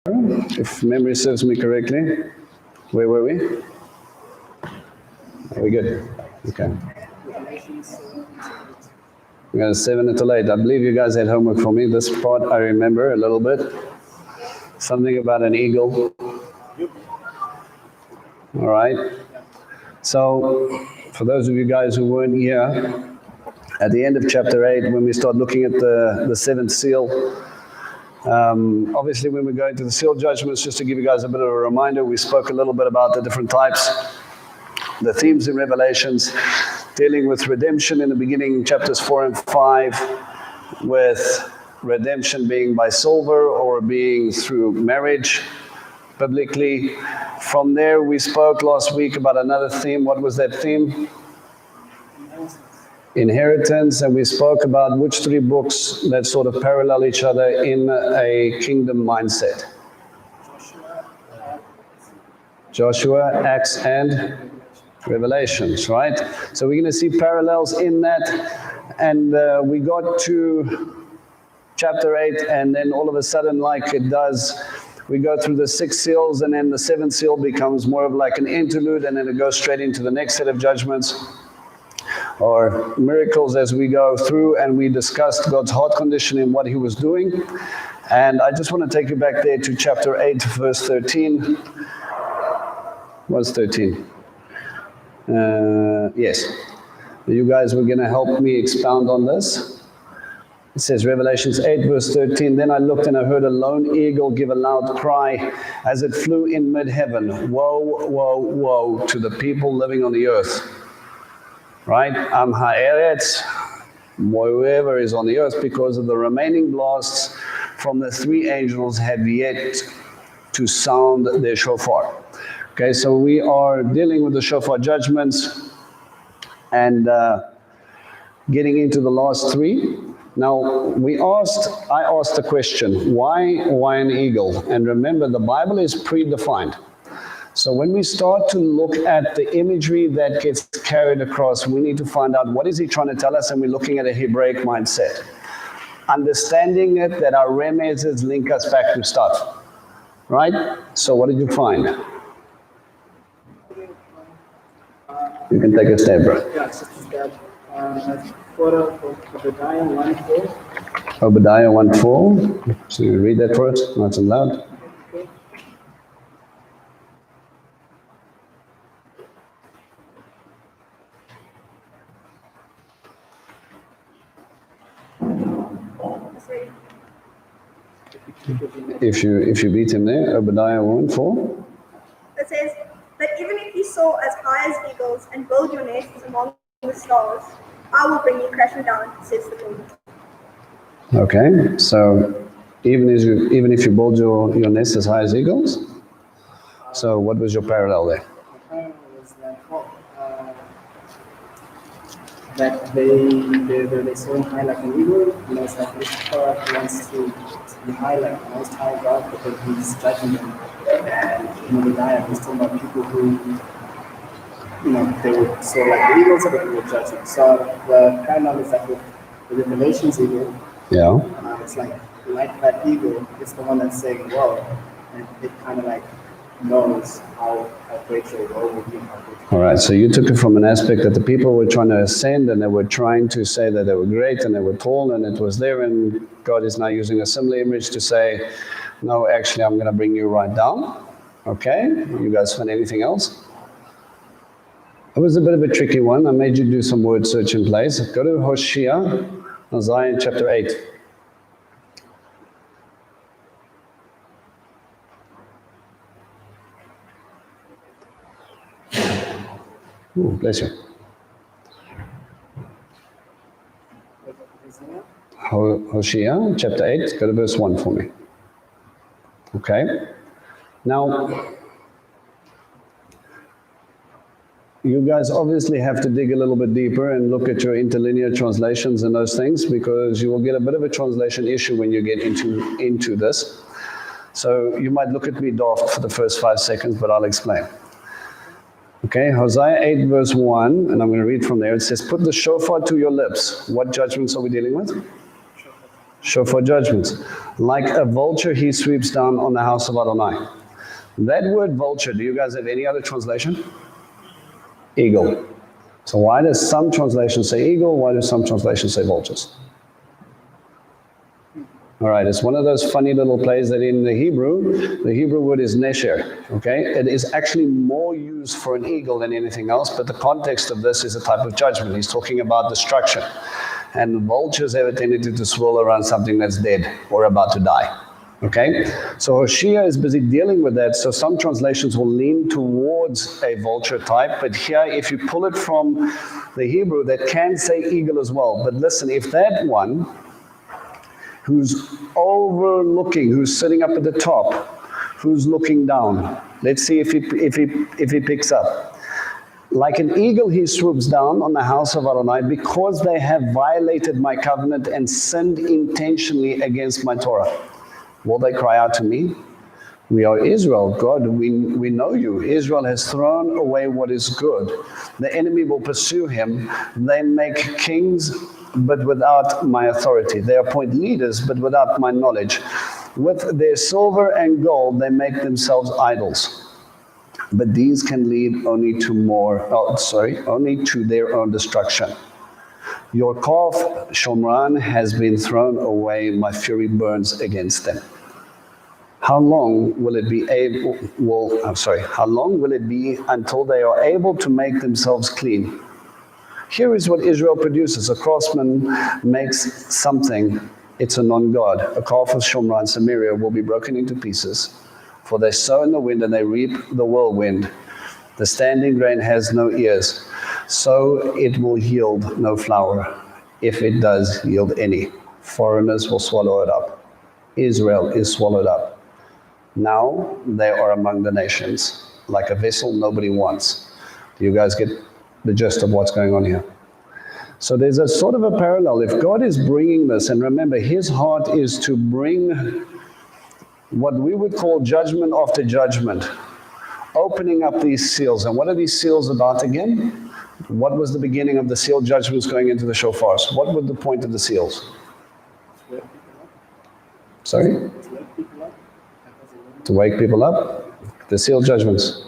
if memory serves me correctly. Where were we? Are we good? Okay. We got 7 to 8. I believe you guys had homework for me. This part I remember a little bit. Something about an eagle. All right. So, for those of you guys who weren't here, at the end of chapter 8, when we start looking at the seventh seal, obviously when we go into the seal judgments, just to give you guys a bit of a reminder, we spoke a little bit about the different types, the themes in Revelations, dealing with redemption in the beginning, chapters 4 and 5, with redemption being by silver or being through marriage, biblically. From there, we spoke last week about another theme. What was that theme? Inheritance. And we spoke about which 3 books that sort of parallel each other in a kingdom mindset. Joshua, Acts, and Revelations, right? So we're going to see parallels in that. And we got to chapter 8, and then all of a sudden, like it does, we go through the 6 seals, and then the 7th seal becomes more of like an interlude, and then it goes straight into the next set of judgments or miracles as we go through, and we discussed God's heart condition and what He was doing. And I just want to take you back there to chapter 8, verse 13. What's 13? Yes. You guys were going to help me expound on this. It says, Revelations 8, verse 13, "Then I looked and I heard a lone eagle give a loud cry as it flew in mid-heaven. Woe, woe, woe to the people living on the earth." Right? Am ha'eretz, whoever is on the earth, because of the remaining blasts from the 3 angels have yet to sound their shofar. Okay, so we are dealing with the shofar judgments and getting into the last 3. Now, I asked the question, why an eagle? And remember, the Bible is predefined. So when we start to look at the imagery that gets carried across, we need to find out what is He trying to tell us, and we're looking at a Hebraic mindset. Understanding it, that our remezes link us back to stuff. Right? So what did you find? You can take a step, bro. Yeah, it's just that for Obadiah 1:4. Obadiah 1:4. So you read that for us, nice and loud. If you beat him there, Obadiah 1:4. It says, "But even if you soar as high as eagles and build your nests among the stars, I will bring you crashing down," says the Lord. Okay, so even if you build your nest as high as eagles, so what was your parallel there? My parallel was that they're soaring high like an eagle, and it's like Lucifer wants to be high like the Most High God because He's judging them. And Obadiah was talking about people who, they would soar like the eagles, but He would judge them. So the parallel is that with the Revelations eagle, Yeah. it's like that eagle, it's the one that's saying, "Whoa," and it kind of like knows how great your role will be. All right, so you took it from an aspect that the people were trying to ascend, and they were trying to say that they were great and they were tall, and it was there, and God is now using a similar image to say, no, actually, I'm going to bring you right down. Okay, you guys find anything else? It was a bit of a tricky one. I made you do some word search in place. Go to Hosea, Isaiah chapter 8. Ooh, bless you. Hosea chapter 8, go to verse 1 for me. Okay. Now, you guys obviously have to dig a little bit deeper and look at your interlinear translations and those things, because you will get a bit of a translation issue when you get into this. So you might look at me daft for the first 5 seconds, but I'll explain. Okay, Hosea 8 verse 1, and I'm going to read from there. It says, "Put the shofar to your lips." What judgments are we dealing with? Shofar judgments. Like a vulture, he sweeps down on the house of Adonai. That word vulture, do you guys have any other translation? Eagle. So why does some translations say eagle? Why do some translations say vultures? All right, it's one of those funny little plays that in the Hebrew word is nesher, okay? It is actually more used for an eagle than anything else, but the context of this is a type of judgment. He's talking about destruction. And vultures have a tendency to swirl around something that's dead or about to die, okay? So Hosea is busy dealing with that, so some translations will lean towards a vulture type, but here, if you pull it from the Hebrew, that can say eagle as well. But listen, if that one who's overlooking, who's sitting up at the top, who's looking down. Let's see if he picks up. Like an eagle, he swoops down on the house of Adonai because they have violated my covenant and sinned intentionally against my Torah. Will they cry out to me? We are Israel. God, we know you. Israel has thrown away what is good. The enemy will pursue him. They make kings, but without my authority. They appoint leaders, but without my knowledge. With their silver and gold, they make themselves idols. But these can lead only to their own destruction. Your calf, Shomran, has been thrown away. My fury burns against them. How long will it be until they are able to make themselves clean? Here is what Israel produces. A craftsman makes something, it's a non-God. A calf of Shomran, Samaria, will be broken into pieces. For they sow in the wind and they reap the whirlwind. The standing grain has no ears, so it will yield no flour. If it does yield any, foreigners will swallow it up. Israel is swallowed up. Now they are among the nations, like a vessel nobody wants. Do you guys get the gist of what's going on here? So there's a sort of a parallel. If God is bringing this, and remember, his heart is to bring what we would call judgment after judgment, opening up these seals. And what are these seals about again? What was the beginning of the seal judgments going into the shofars? What was the point of the seals? Sorry? To wake people up? The seal judgments.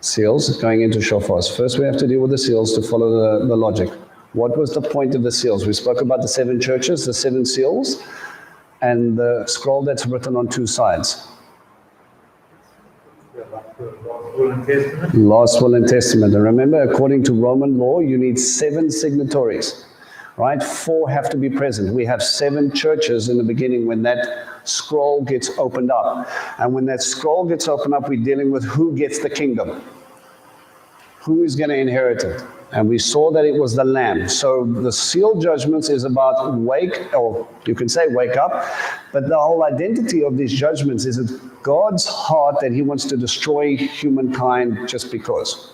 Seals going into shofars. First we have to deal with the seals to follow the logic. What was the point of the seals? We spoke about the 7 churches, the 7 seals, and the scroll that's written on 2 sides. Last will and testament. And remember, according to Roman law, you need 7 signatories, right? 4 have to be present. We have 7 churches in the beginning when that scroll gets opened up. And when that scroll gets opened up, we're dealing with who gets the kingdom. Who is going to inherit it? And we saw that it was the Lamb. So the seal judgments is about wake, or you can say wake up, but the whole identity of these judgments is it's God's heart that he wants to destroy humankind just because.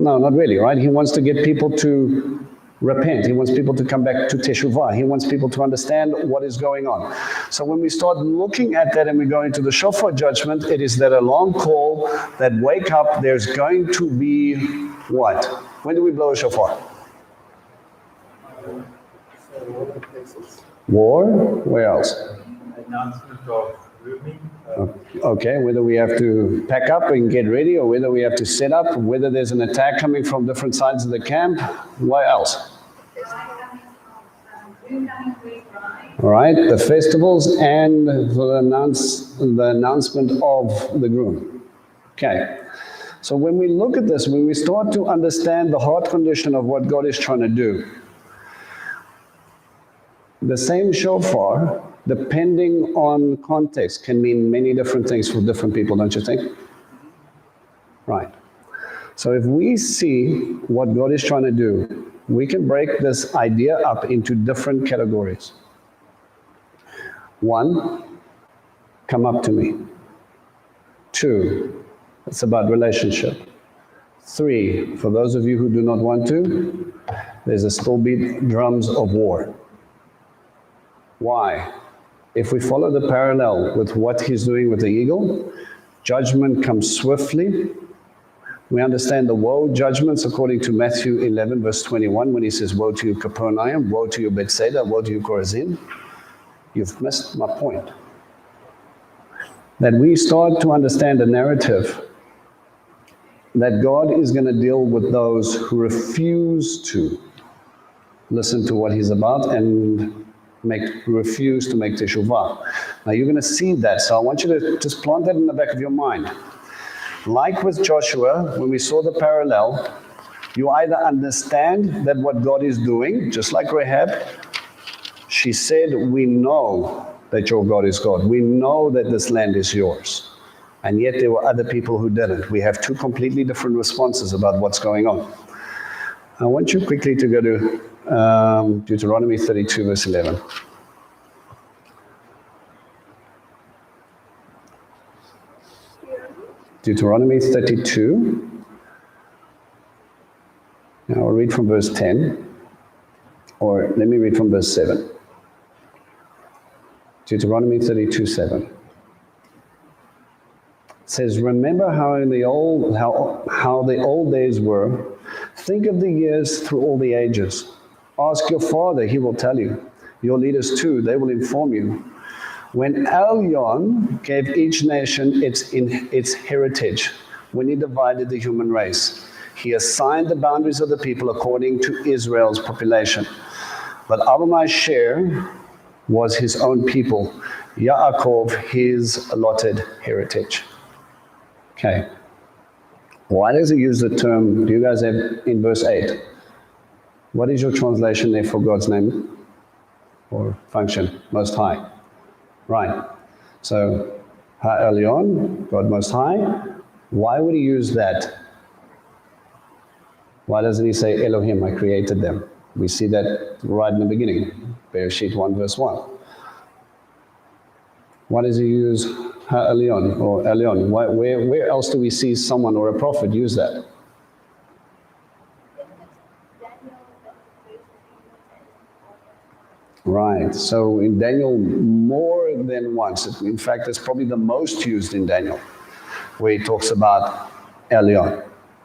No, not really, right? He wants to get people to repent. He wants people to come back to Teshuvah. He wants people to understand what is going on. So when we start looking at that and we go into the shofar judgment, it is that alarm call that wake up. There's going to be what? When do we blow a shofar? War? Where else? Announcement of grooming. Okay, whether we have to pack up and get ready, or whether we have to set up, whether there's an attack coming from different sides of the camp. What else? All right, the festivals and the announcement of the groom. Okay, so when we look at this, when we start to understand the heart condition of what God is trying to do, the same shofar, depending on context, can mean many different things for different people, don't you think? Right. So if we see what God is trying to do, we can break this idea up into different categories. 1, come up to me. 2, it's about relationship. 3, for those of you who do not want to, there's a still beat drums of war. Why? If we follow the parallel with what he's doing with the eagle, judgment comes swiftly, We understand the woe judgments according to Matthew 11, verse 21, when he says, woe to you, Capernaum, woe to you, Bethsaida, woe to you, Chorazin. You've missed my point. That we start to understand a narrative that God is going to deal with those who refuse to listen to what he's about and refuse to make teshuvah. Now you're going to see that, so I want you to just plant that in the back of your mind. Like with Joshua, when we saw the parallel, you either understand that what God is doing, just like Rahab, she said, we know that your God is God. We know that this land is yours. And yet there were other people who didn't. We have two completely different responses about what's going on. I want you quickly to go to Deuteronomy 32, verse 11. Deuteronomy 32. Now I'll read from verse 10. Or let me read from verse 7. Deuteronomy 32, 7. It says, remember how the old days were. Think of the years through all the ages. Ask your father, he will tell you. Your leaders too, they will inform you. When Elyon gave each nation its heritage, when he divided the human race, he assigned the boundaries of the people according to Israel's population. But Abraham's share was his own people, Yaakov his allotted heritage. Okay. Why does he use the term, do you guys have in verse 8? What is your translation there for God's name or function? Most High. Right. So, Ha-Elyon, God Most High. Why would he use that? Why doesn't he say Elohim, I created them? We see that right in the beginning, Bereshit 1 verse 1. Why does he use Ha-Elyon or Elyon? Where else do we see someone or a prophet use that? Right, so in Daniel more than once, in fact it's probably the most used in Daniel, where he talks about Elyon.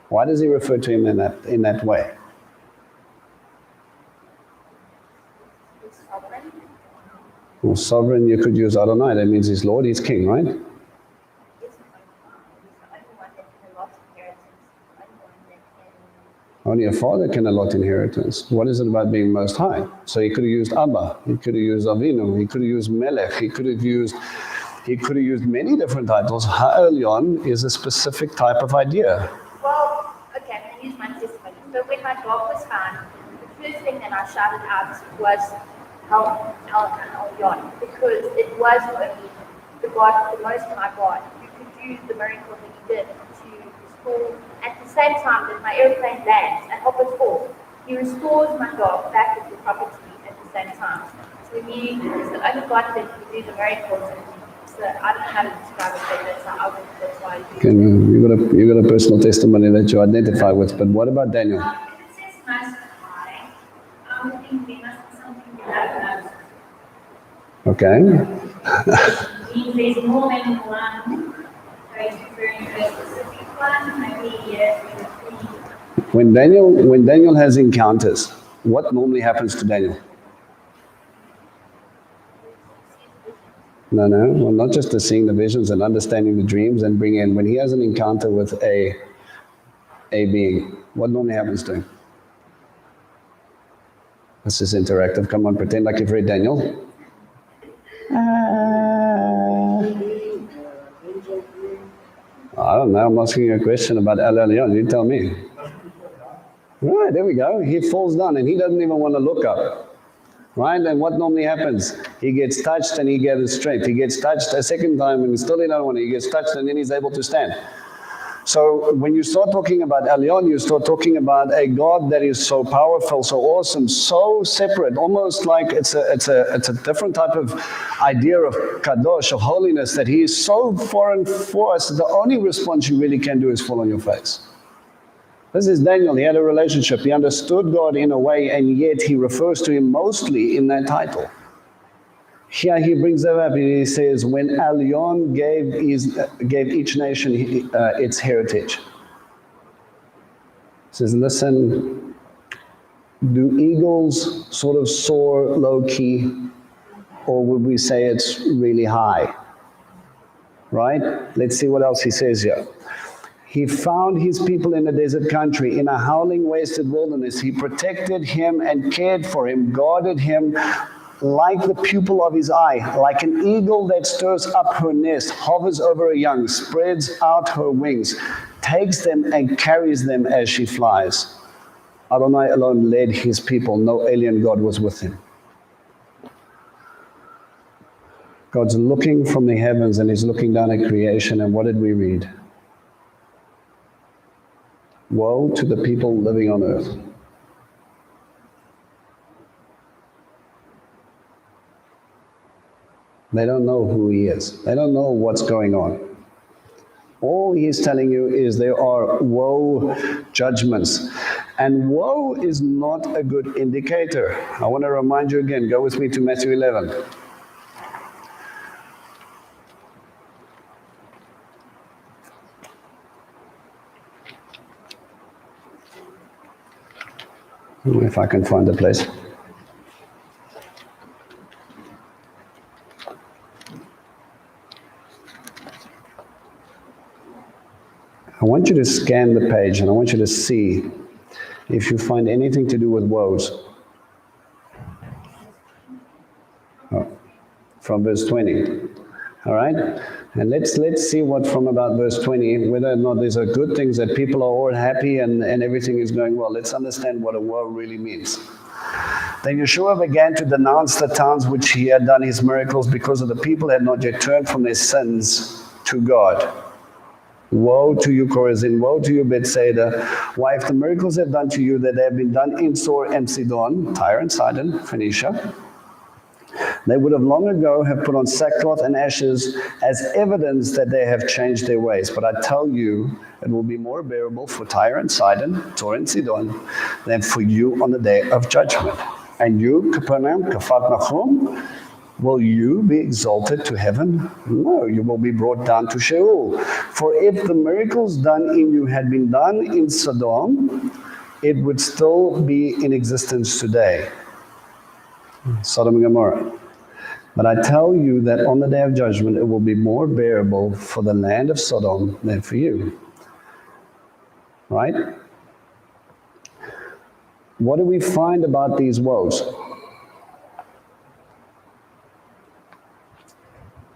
Why does he refer to him in that way? Well, sovereign, you could use Adonai, that means he's Lord, he's king, right? Only a father can allot inheritance. What is it about being Most High? So he could have used Abba, he could have used Avinu, he could have used Melech, he could have used many different titles. Ha-Elyon is a specific type of idea. Well, okay, I'm going to use my testimony. So when my dog was found, the first thing that I shouted out was El-Yon, because it was only the God, the Most High God, who could use the miracle that he did to restore, at the same time that my airplane lands and help it fall. He restores my dog back into property at the same time. So he is the only God that can do the miracles. So I don't know how to describe it, but that's why I do it. You got a personal testimony that you identify with, but what about Daniel? If it says Most High, I would think there must be something that knows. Okay. Means there's more than one. So he's referring to a specific one, maybe yes, When Daniel has encounters, what normally happens to Daniel? No, well, not just the seeing the visions and understanding the dreams and bring in, when he has an encounter with a being, what normally happens to him? This is interactive. Come on, pretend like you've read Daniel. I don't know, I'm asking you a question about El-Elyon, you tell me. Right, there we go. He falls down and he doesn't even want to look up. Right, and what normally happens? He gets touched and he gathers strength. He gets touched a second time and still he doesn't want to. He gets touched and then he's able to stand. So when you start talking about Elyon, you start talking about a God that is so powerful, so awesome, so separate, almost like it's a different type of idea of kadosh, of holiness, that he is so foreign for us. The only response you really can do is fall on your face. This is Daniel. He had a relationship. He understood God in a way, and yet he refers to him mostly in that title. Here he brings that up. He says, when Elyon gave each nation its heritage. says, listen, do eagles sort of soar low-key, or would we say it's really high? Right? Let's see what else he says here. He found his people in a desert country, in a howling, wasted wilderness. He protected him and cared for him, guarded him like the pupil of his eye, like an eagle that stirs up her nest, hovers over a young, spreads out her wings, takes them and carries them as she flies. Adonai alone led his people. No alien God was with him. God's looking from the heavens and he's looking down at creation, and what did we read? Woe to the people living on earth. They don't know who he is. They don't know what's going on. All he's telling you is there are woe judgments. And woe is not a good indicator. I want to remind you again, go with me to Matthew 11. If I can find the place. I want you to scan the page and I want you to see if you find anything to do with woes. Oh, from verse 20. All right? And let's see what from about verse 20, whether or not these are good things that people are all happy and everything is going well. Let's understand what a woe really means. Then Yeshua began to denounce the towns which he had done his miracles because of the people had not yet turned from their sins to God. Woe to you, Chorazin! Woe to you, Bethsaida! Why, if the miracles have done to you that they have been done in Sor and Sidon, Tyre and Sidon, Phoenicia, they would have long ago have put on sackcloth and ashes as evidence that they have changed their ways. But I tell you, it will be more bearable for Tyre and Sidon, Tor and Sidon, than for you on the day of judgment. And you, Capernaum, Capharnaum, will you be exalted to heaven? No, you will be brought down to Sheol. For if the miracles done in you had been done in Sodom, it would still be in existence today. Sodom and Gomorrah. But I tell you that on the day of judgment, it will be more bearable for the land of Sodom than for you. Right? What do we find about these woes?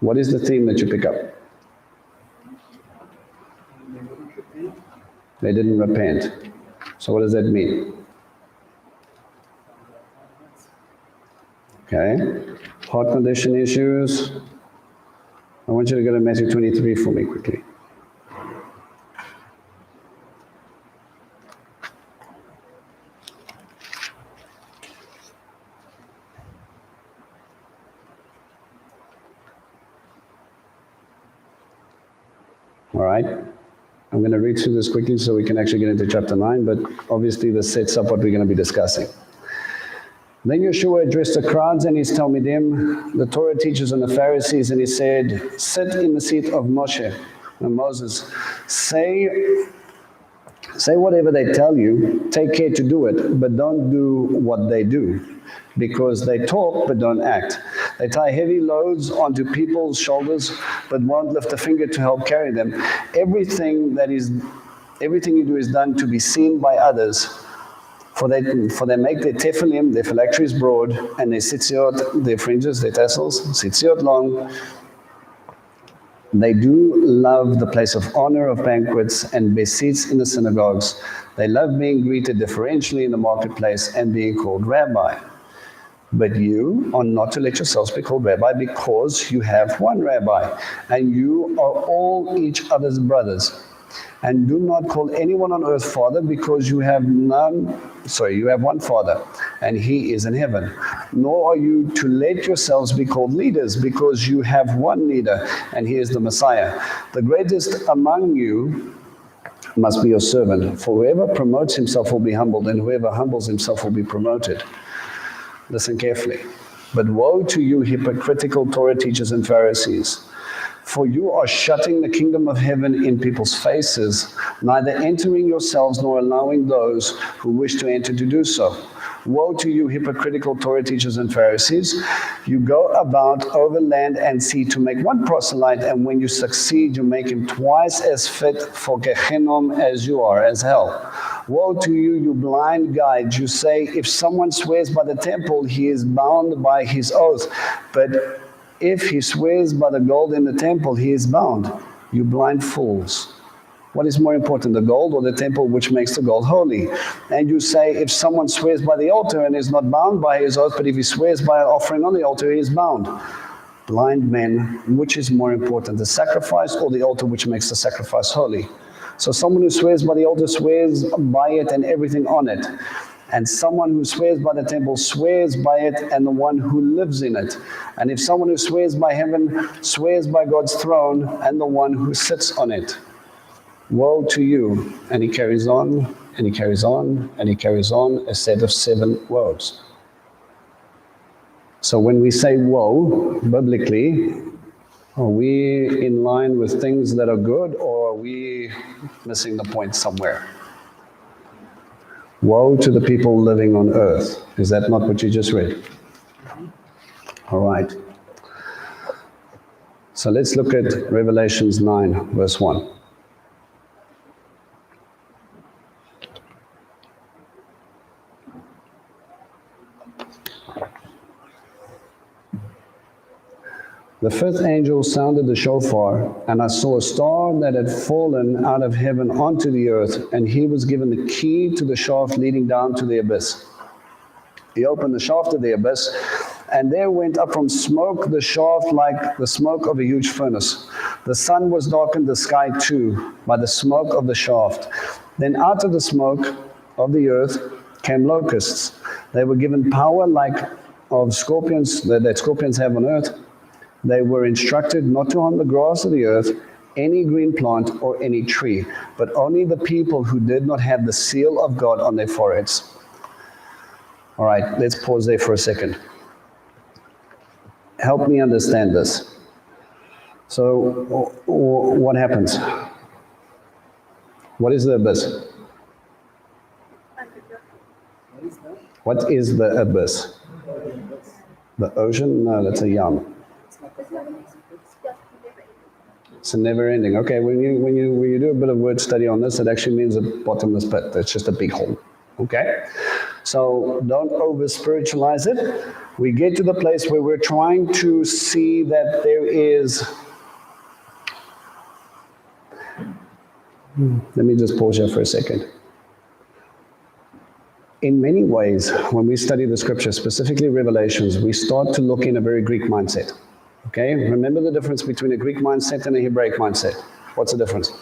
What is the theme that you pick up? They didn't repent. So what does that mean? Okay. Heart condition issues. I want you to go to Matthew 23 for me quickly. All right. I'm going to read through this quickly so we can actually get into chapter 9, but obviously this sets up what we're going to be discussing. Then Yeshua addressed the crowds and his Talmidim, the Torah teachers and the Pharisees, and he said, sit in the seat of Moshe and Moses. Say whatever they tell you, take care to do it, but don't do what they do, because they talk but don't act. They tie heavy loads onto people's shoulders but won't lift a finger to help carry them. Everything you do is done to be seen by others. For they make their tefillim, their phylacteries broad, and their tzitziot, their fringes, their tassels, tzitziot long. They do love the place of honor of banquets and their seats in the synagogues. They love being greeted deferentially in the marketplace and being called rabbi. But you are not to let yourselves be called rabbi, because you have one rabbi, and you are all each other's brothers. And do not call anyone on earth father, because you have one father, and he is in heaven. Nor are you to let yourselves be called leaders, because you have one leader, and he is the Messiah. The greatest among you must be your servant. For whoever promotes himself will be humbled, and whoever humbles himself will be promoted. Listen carefully. But woe to you, hypocritical Torah teachers and Pharisees! For you are shutting the kingdom of heaven in people's faces, neither entering yourselves nor allowing those who wish to enter to do so. Woe to you, hypocritical Torah teachers and Pharisees! You go about over land and sea to make one proselyte, and when you succeed, you make him twice as fit for Gehinnom as you are, as hell. Woe to you, you blind guides! You say, if someone swears by the temple, he is bound by his oath. But if he swears by the gold in the temple, he is bound. You blind fools! What is more important, the gold or the temple which makes the gold holy? And you say, if someone swears by the altar and is not bound by his oath, but if he swears by an offering on the altar, he is bound. Blind men, which is more important, the sacrifice or the altar which makes the sacrifice holy? So someone who swears by the altar swears by it and everything on it. And someone who swears by the temple swears by it and the one who lives in it. And if someone who swears by heaven swears by God's throne and the one who sits on it. Woe to you. And he carries on, and he carries on, and he carries on a set of 7 woes. So when we say woe, biblically, are we in line with things that are good, or are we missing the point somewhere? Woe to the people living on earth. Is that not what you just read? All right. So let's look at Revelations 9, verse 1. The 5th angel sounded the shofar, and I saw a star that had fallen out of heaven onto the earth, and he was given the key to the shaft leading down to the abyss. He opened the shaft of the abyss, and there went up from smoke the shaft like the smoke of a huge furnace. The sun was darkened, the sky too, by the smoke of the shaft. Then out of the smoke of the earth came locusts. They were given power like of scorpions, that scorpions have on earth. They were instructed not to harm the grass of the earth, any green plant or any tree, but only the people who did not have the seal of God on their foreheads. All right, let's pause there for a second. Help me understand this. So, what happens? What is the abyss? What is the abyss? The ocean? No, that's a yam. It's a never ending. Okay, when you do a bit of word study on this, it actually means a bottomless pit. It's just a big hole. Okay? So don't over spiritualize it. We get to the place where we're trying to see that there is. Let me just pause here for a second. In many ways, when we study the scripture, specifically Revelations, we start to look in a very Greek mindset. Okay? Remember the difference between a Greek mindset and a Hebraic mindset. What's the difference?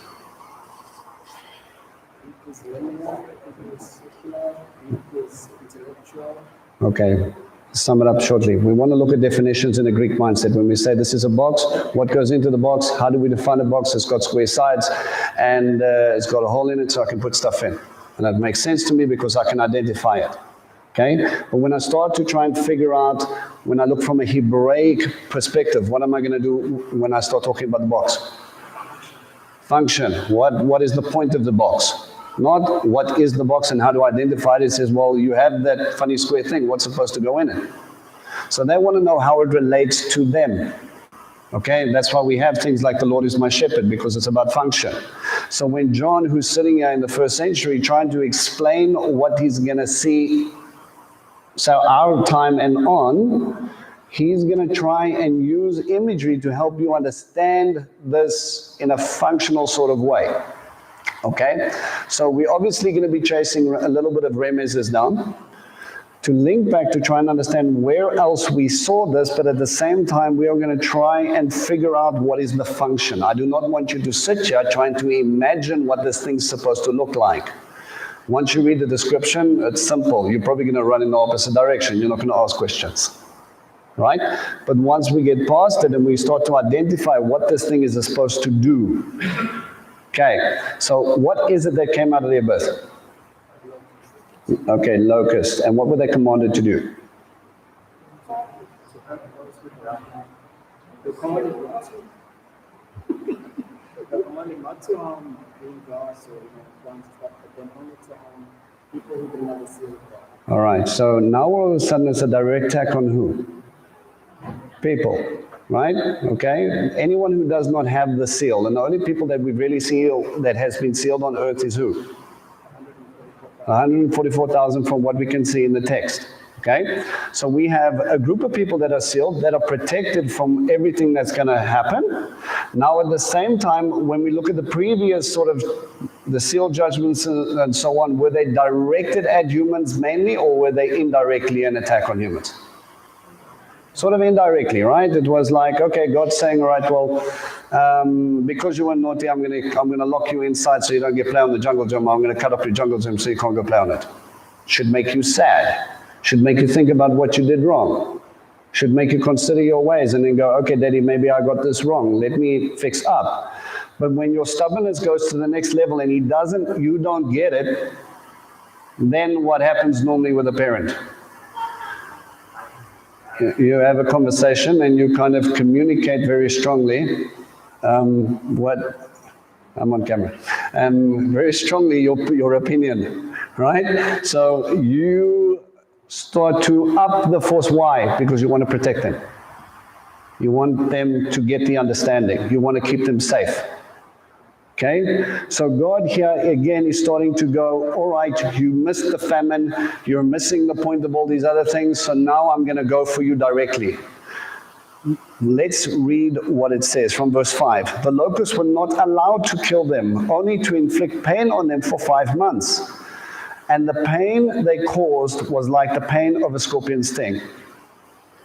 Okay, sum it up shortly. We want to look at definitions in a Greek mindset. When we say this is a box, what goes into the box? How do we define a box? It's got square sides and it's got a hole in it so I can put stuff in. And that makes sense to me because I can identify it. Okay? But when I start to try and figure out, when I look from a Hebraic perspective, what am I going to do when I start talking about the box? Function. What is the point of the box? Not what is the box and how to identify it. It says, well, you have that funny square thing. What's supposed to go in it? So they want to know how it relates to them. Okay? That's why we have things like the Lord is my shepherd, because it's about function. So when John, who's sitting here in the 1st century, trying to explain what he's going to see, so our time and on, he's going to try and use imagery to help you understand this in a functional sort of way. Okay? So we're obviously going to be chasing a little bit of remezes down to link back to try and understand where else we saw this, but at the same time, we are going to try and figure out what is the function. I do not want you to sit here trying to imagine what this thing's supposed to look like. Once you read the description, it's simple. You're probably going to run in the opposite direction. You're not going to ask questions. Right? But once we get past it and we start to identify what this thing is supposed to do. Okay, so what is it that came out of the abyss? Okay, locusts. And what were they commanded to do? only not to harm being gods or ones, but then only to harm people who do not have the seal of God. All right, so now all of a sudden it's a direct attack on who? People, right? Okay? Anyone who does not have the seal. And the only people that we've really seen that has been sealed on earth is who? 144,000 from what we can see in the text. Okay? So we have a group of people that are sealed, that are protected from everything that's going to happen. Now at the same time, when we look at the previous sort of the seal judgments and so on, were they directed at humans mainly, or were they indirectly an attack on humans? Sort of indirectly, right? It was like, okay, God's saying, all right, well, because you were naughty, I'm gonna lock you inside so you don't get play on the jungle gym. I'm gonna cut off your jungle gym so you can't go play on it. Should make you sad. Should make you think about what you did wrong. Should make you consider your ways and then go, okay, Daddy, maybe I got this wrong. Let me fix up. But when your stubbornness goes to the next level and you don't get it, then what happens normally with a parent? You have a conversation and you kind of communicate very strongly I'm on camera. Very strongly your opinion, right? So you start to up the force. Why? Because you want to protect them. You want them to get the understanding. You want to keep them safe. Okay? So God here again is starting to go, all right, you missed the famine. You're missing the point of all these other things. So now I'm going to go for you directly. Let's read what it says from verse 5. The locusts were not allowed to kill them, only to inflict pain on them for 5 months. And the pain they caused was like the pain of a scorpion sting.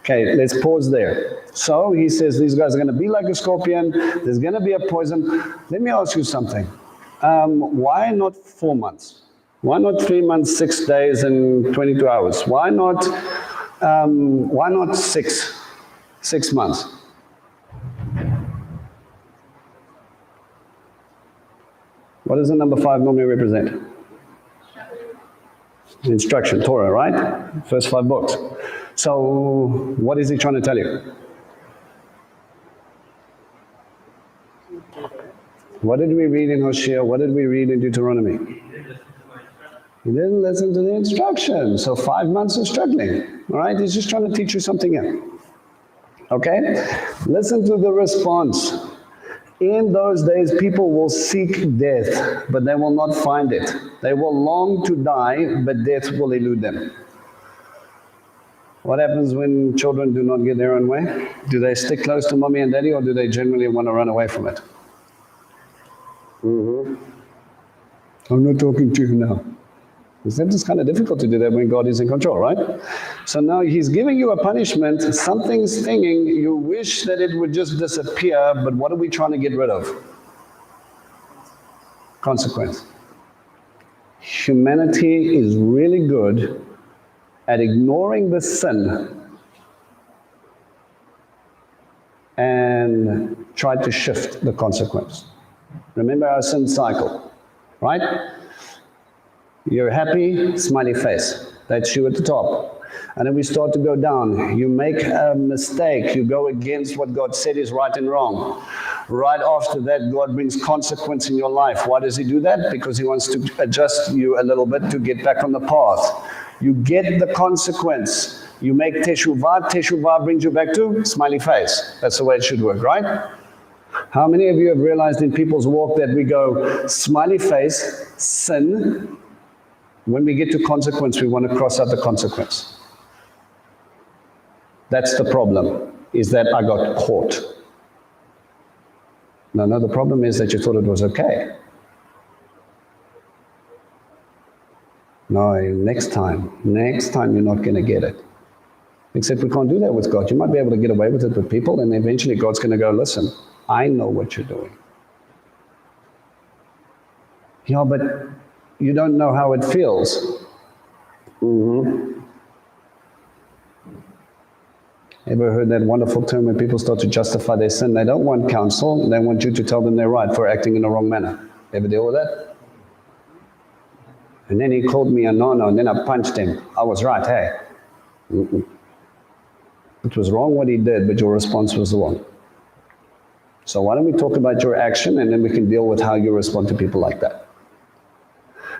Okay, let's pause there. So he says these guys are going to be like a scorpion. There's going to be a poison. Let me ask you something. Why not 4 months? Why not 3 months, 6 days, and 22 hours? Why not 6 months? What does the number 5 normally represent? Instruction, Torah, right? First 5 books. So what is he trying to tell you? What did we read in Hosea? What did we read in Deuteronomy? He didn't listen to the instruction. So 5 months of struggling. All right? He's just trying to teach you something here. Okay? Listen to the response. In those days, people will seek death, but they will not find it. They will long to die, but death will elude them. What happens when children do not get their own way? Do they stick close to mommy and daddy, or do they generally want to run away from it? I'm not talking to you now. It's kind of difficult to do that when God is in control, right? So now he's giving you a punishment, something's stinging, you wish that it would just disappear, but what are we trying to get rid of? Consequence. Humanity is really good at ignoring the sin and try to shift the consequence. Remember our sin cycle, right? You're happy, smiley face. That's you at the top. And then we start to go down. You make a mistake. You go against what God said is right and wrong. Right after that, God brings consequence in your life. Why does he do that? Because he wants to adjust you a little bit to get back on the path. You get the consequence. You make teshuvah. Teshuvah brings you back to smiley face. That's the way it should work, right? How many of you have realized in people's walk that we go smiley face, sin. When we get to consequence, we want to cross out the consequence. That's the problem, is that I got caught. No, the problem is that you thought it was okay. No, next time you're not going to get it. Except we can't do that with God. You might be able to get away with it with people, and eventually God's going to go, listen, I know what you're doing. Yeah, but you don't know how it feels. Ever heard that wonderful term when people start to justify their sin? They don't want counsel, they want you to tell them they're right for acting in the wrong manner. Ever deal with that? And then he called me a no-no, and then I punched him. I was right, hey? It was wrong what he did, but your response was the wrong. So why don't we talk about your action, and then we can deal with how you respond to people like that.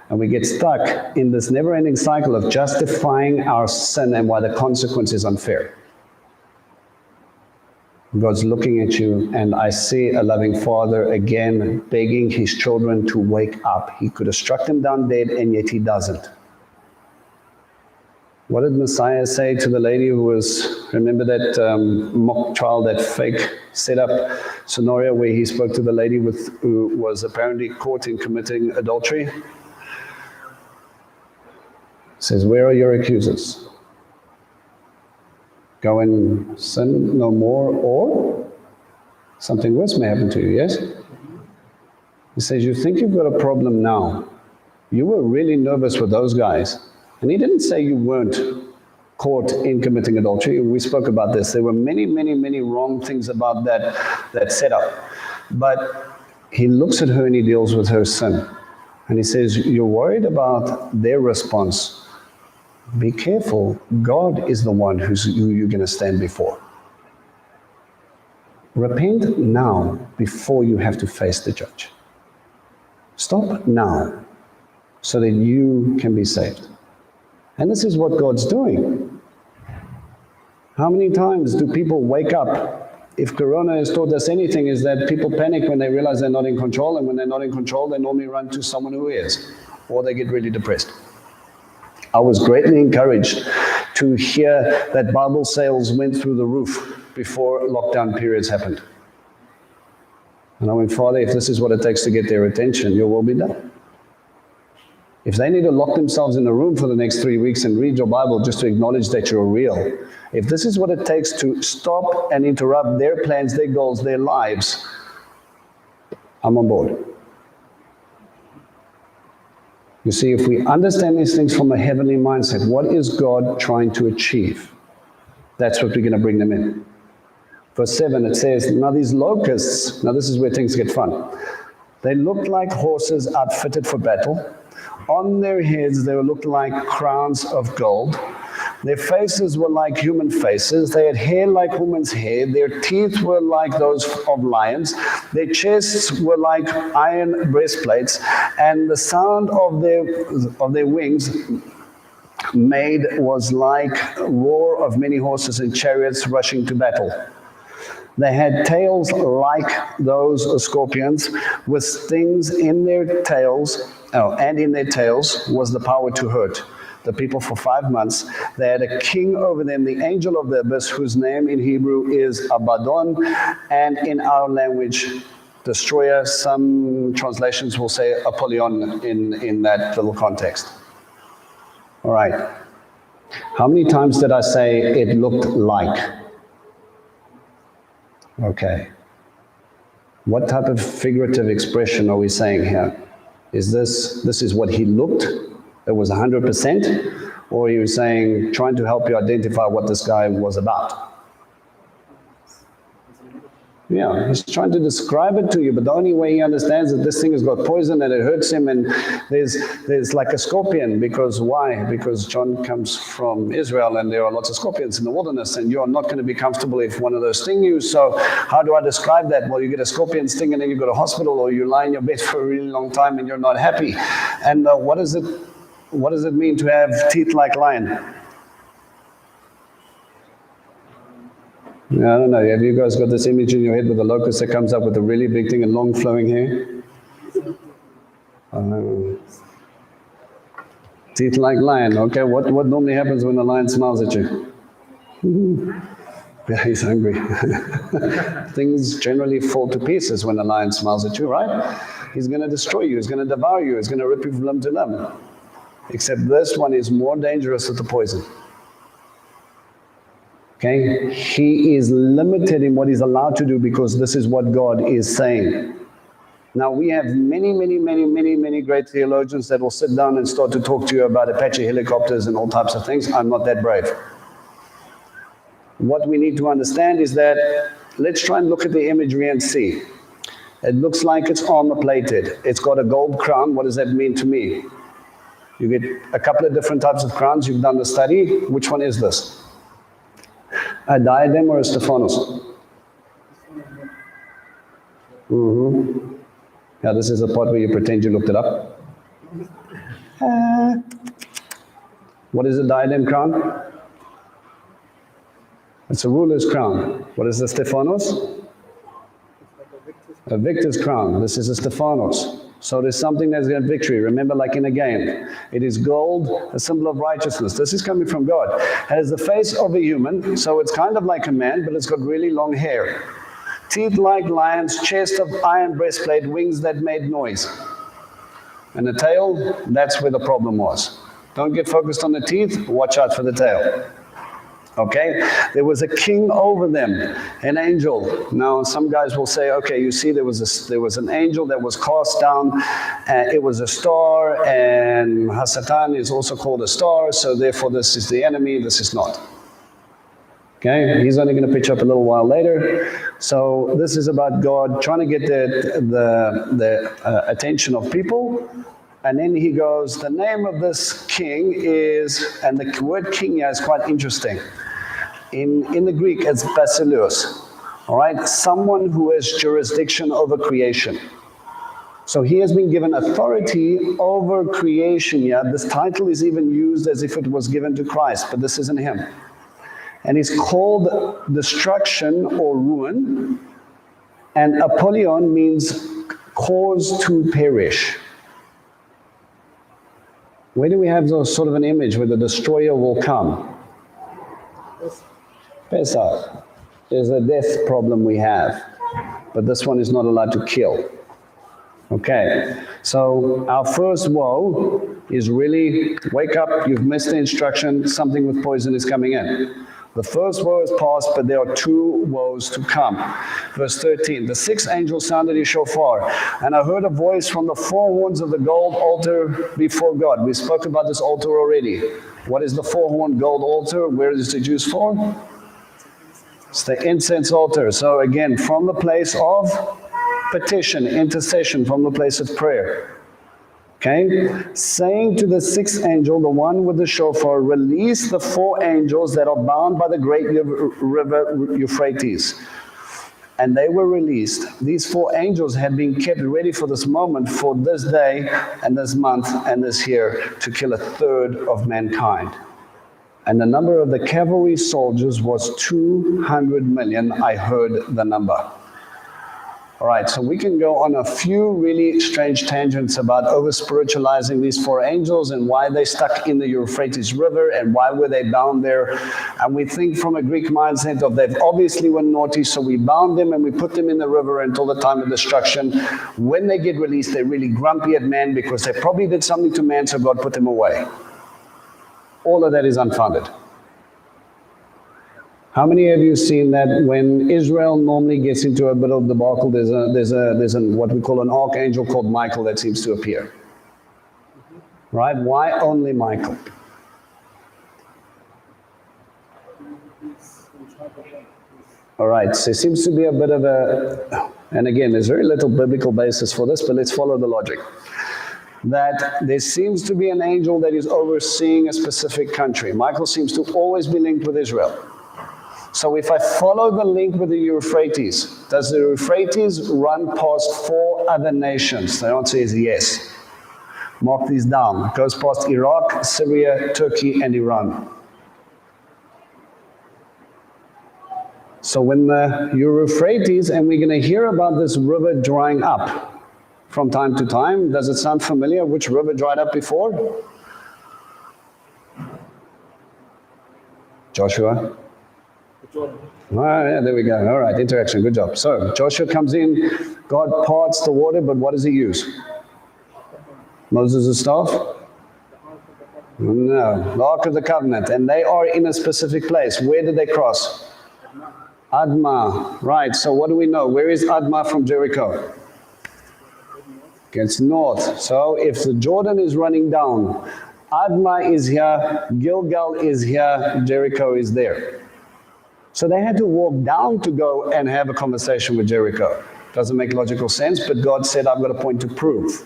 And we get stuck in this never-ending cycle of justifying our sin and why the consequence is unfair. God's looking at you, and I see a loving father again begging his children to wake up. He could have struck them down dead, and yet he doesn't. What did Messiah say to the lady who was, remember that mock trial, that fake setup scenario where he spoke to the lady who was apparently caught in committing adultery? He says, where are your accusers? Go and sin no more, or something worse may happen to you, yes? He says, you think you've got a problem now. You were really nervous with those guys. And he didn't say you weren't caught in committing adultery. We spoke about this. There were many, many, many wrong things about that setup. But he looks at her and he deals with her sin. And he says, you're worried about their response. Be careful. God is the one who you're going to stand before. Repent now before you have to face the judge. Stop now so that you can be saved. And this is what God's doing. How many times do people wake up? If Corona has taught us anything, is that people panic when they realize they're not in control, and when they're not in control, they normally run to someone who is, or they get really depressed. I was greatly encouraged to hear that Bible sales went through the roof before lockdown periods happened. And I went, Father, if this is what it takes to get their attention, your will be done. If they need to lock themselves in a room for the next 3 weeks and read your Bible just to acknowledge that you're real, if this is what it takes to stop and interrupt their plans, their goals, their lives, I'm on board. You see, if we understand these things from a heavenly mindset, what is God trying to achieve? That's what we're going to bring them in. Verse 7, it says, now these locusts, now this is where things get fun. They looked like horses outfitted for battle. On their heads, they looked like crowns of gold. Their faces were like human faces. They had hair like women's hair. Their teeth were like those of lions. Their chests were like iron breastplates. And the sound of their wings made was like roar of many horses and chariots rushing to battle. They had tails like those of scorpions, with stings in their tails, and in their tails was the power to hurt the people for 5 months. They had a king over them, the angel of the abyss, whose name in Hebrew is Abaddon, and in our language, destroyer. Some translations will say Apollyon in that little context. All right. How many times did I say it looked like? Okay. What type of figurative expression are we saying here? Is this is what he looked? It was 100%? Or are you saying, trying to help you identify what this guy was about? Yeah, he's trying to describe it to you, but the only way he understands that this thing has got poison and it hurts him, and there's like a scorpion. Because why? Because John comes from Israel and there are lots of scorpions in the wilderness, and you're not going to be comfortable if one of those sting you. So how do I describe that? Well, you get a scorpion sting and then you go to hospital, or you lie in your bed for a really long time and you're not happy. And what does it mean to have teeth like lion? Yeah, I don't know. Have you guys got this image in your head with a locust that comes up with a really big thing and long flowing hair? Teeth like lion. Okay, what normally happens when a lion smiles at you? Yeah, he's hungry. Things generally fall to pieces when a lion smiles at you, right? He's going to destroy you. He's going to devour you. He's going to rip you from limb to limb. Except this one is more dangerous with the poison. Okay, he is limited in what he's allowed to do because this is what God is saying. Now we have many great theologians that will sit down and start to talk to you about Apache helicopters and all types of things. I'm not that brave. What we need to understand is that, let's try and look at the imagery and see. It looks like it's armor plated. It's got a gold crown. What does that mean to me? You get a couple of different types of crowns. You've done the study. Which one is this? A diadem or a Stephanos? Yeah, this is the part where you pretend you looked it up. What is a diadem crown? It's a ruler's crown. What is the Stephanos? A victor's crown. This is a Stephanos. So there's something that's got victory. Remember, like in a game, it is gold, a symbol of righteousness. This is coming from God. It has the face of a human, so it's kind of like a man, but it's got really long hair. Teeth like lions, chest of iron breastplate, wings that made noise. And the tail, that's where the problem was. Don't get focused on the teeth, watch out for the tail. Okay, there was a king over them, an angel. Now, some guys will say, okay, you see, there was an angel that was cast down. It was a star, and Hasatan is also called a star, so therefore this is the enemy, this is not. Okay, he's only going to pitch up a little while later. So this is about God trying to get the attention of people. And then he goes, the name of this king is, and the word king here is quite interesting. In the Greek, it's basileus, all right? Someone who has jurisdiction over creation. So he has been given authority over creation here. This title is even used as if it was given to Christ, but this isn't him. And he's called destruction or ruin. And Apollyon means cause to perish. Where do we have those sort of an image where the destroyer will come? Pesach. There's a death problem we have, but this one is not allowed to kill. Okay, so our first woe is really, wake up, you've missed the instruction, something with poison is coming in. The first woe is past, but there are two woes to come. Verse 13, the sixth angel sounded his shofar, and I heard a voice from the four horns of the gold altar before God. We spoke about this altar already. What is the four-horned gold altar? Where is it used for? It's the incense altar. So again, from the place of petition, intercession, from the place of prayer. Okay? Saying to the sixth angel, the one with the shofar, release the four angels that are bound by the great river Euphrates. And they were released. These four angels had been kept ready for this moment, for this day and this month and this year, to kill a third of mankind. And the number of the cavalry soldiers was 200 million. I heard the number. All right, so we can go on a few really strange tangents about over-spiritualizing these four angels and why they stuck in the Euphrates River and why were they bound there. And we think from a Greek mindset of they've obviously were naughty, so we bound them and we put them in the river until the time of destruction. When they get released, they're really grumpy at man because they probably did something to man, so God put them away. All of that is unfounded. How many of you seen that when Israel normally gets into a bit of debacle, there's what we call an archangel called Michael that seems to appear? Right? Why only Michael? All right, so it seems to be a bit of a, and again, there's very little biblical basis for this, but let's follow the logic. That there seems to be an angel that is overseeing a specific country. Michael seems to always be linked with Israel. So if I follow the link with the Euphrates, does the Euphrates run past four other nations? The answer is yes. Mark these down. It goes past Iraq, Syria, Turkey, and Iran. So when the Euphrates, and we're going to hear about this river drying up from time to time. Does it sound familiar? Which river dried up before? Joshua? Yeah, there we go. All right, interaction, good job. So Joshua comes in, God parts the water, but what does he use? Moses' staff? No, the Ark of the Covenant. And they are in a specific place. Where did they cross? Admah. Right, so what do we know? Where is Admah from Jericho? It's north. So if the Jordan is running down, Admah is here, Gilgal is here, Jericho is there. So they had to walk down to go and have a conversation with Jericho. Doesn't make logical sense, but God said, I've got a point to prove.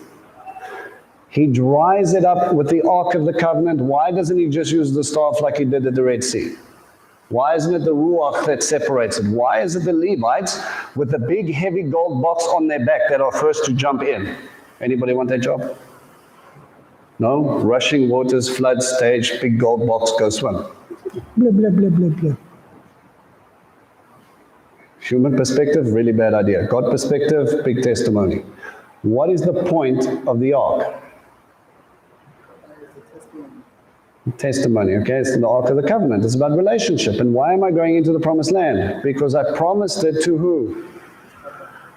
He dries it up with the Ark of the Covenant. Why doesn't he just use the staff like he did at the Red Sea? Why isn't it the Ruach that separates it? Why is it the Levites with the big heavy gold box on their back that are first to jump in? Anybody want that job? No? Rushing waters, flood stage, big gold box, go swim. Blah, blah, blah, blah, blah. Human perspective, really bad idea. God perspective, big testimony. What is the point of the ark? Testimony, okay? It's the Ark of the Covenant. It's about relationship. And why am I going into the Promised Land? Because I promised it to who?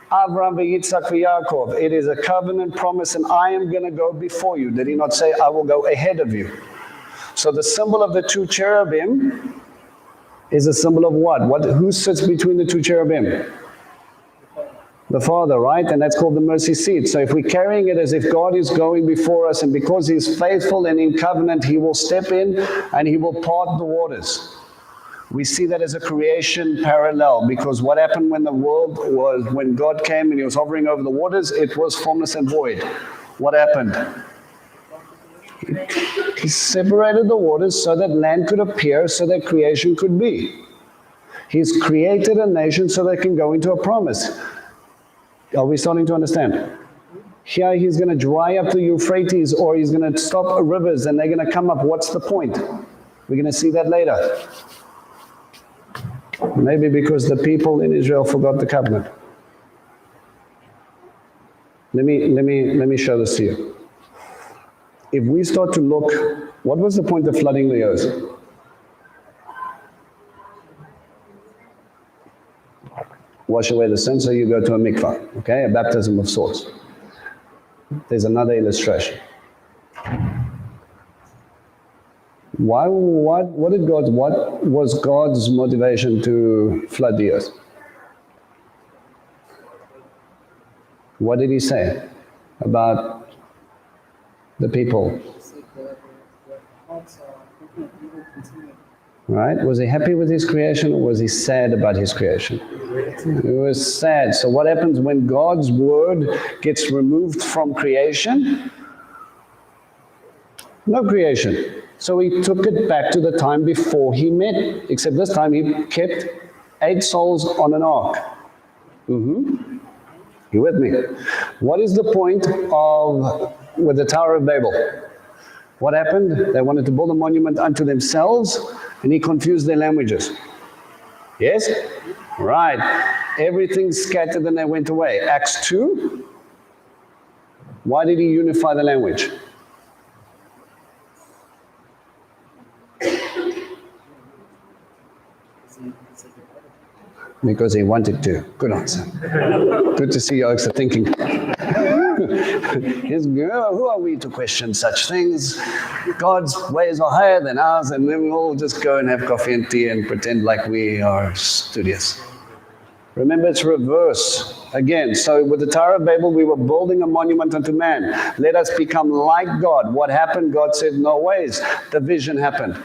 Abraham, Yitzhak, Yaakov. It is a covenant promise, and I am going to go before you. Did he not say, I will go ahead of you? So the symbol of the two cherubim is a symbol of what? Who sits between the two cherubim? The Father, right? And that's called the mercy seat. So if we're carrying it as if God is going before us, and because He's faithful and in covenant, He will step in and He will part the waters. We see that as a creation parallel, because what happened when the world was, when God came and He was hovering over the waters, it was formless and void. What happened? He separated the waters so that land could appear, so that creation could be. He's created a nation so they can go into a promise. Are we starting to understand? Here He's going to dry up the Euphrates, or He's going to stop rivers and they're going to come up. What's the point? We're going to see that later. Maybe because the people in Israel forgot the covenant. Let me show this to you. If we start to look, what was the point of flooding the earth? Wash away the sin, so you go to a mikvah, okay? A baptism of sorts. There's another illustration. What was God's motivation to flood the earth? What did He say about the people? Right? Was He happy with His creation, or was He sad about His creation? He was sad. So what happens when God's word gets removed from creation? No creation. So He took it back to the time before He met, except this time He kept 8 souls on an ark. You with me? What is the point of with the Tower of Babel? What happened? They wanted to build a monument unto themselves, and He confused their languages. Yes? Right. Everything scattered and they went away. Acts 2. Why did He unify the language? Because He wanted to. Good answer. Good to see you are thinking. Who are we to question such things? God's ways are higher than ours, and then we'll all just go and have coffee and tea and pretend like we are studious. Remember, it's reverse. Again, so with the Tower of Babel, we were building a monument unto man. Let us become like God. What happened? God said, no ways. Division happened.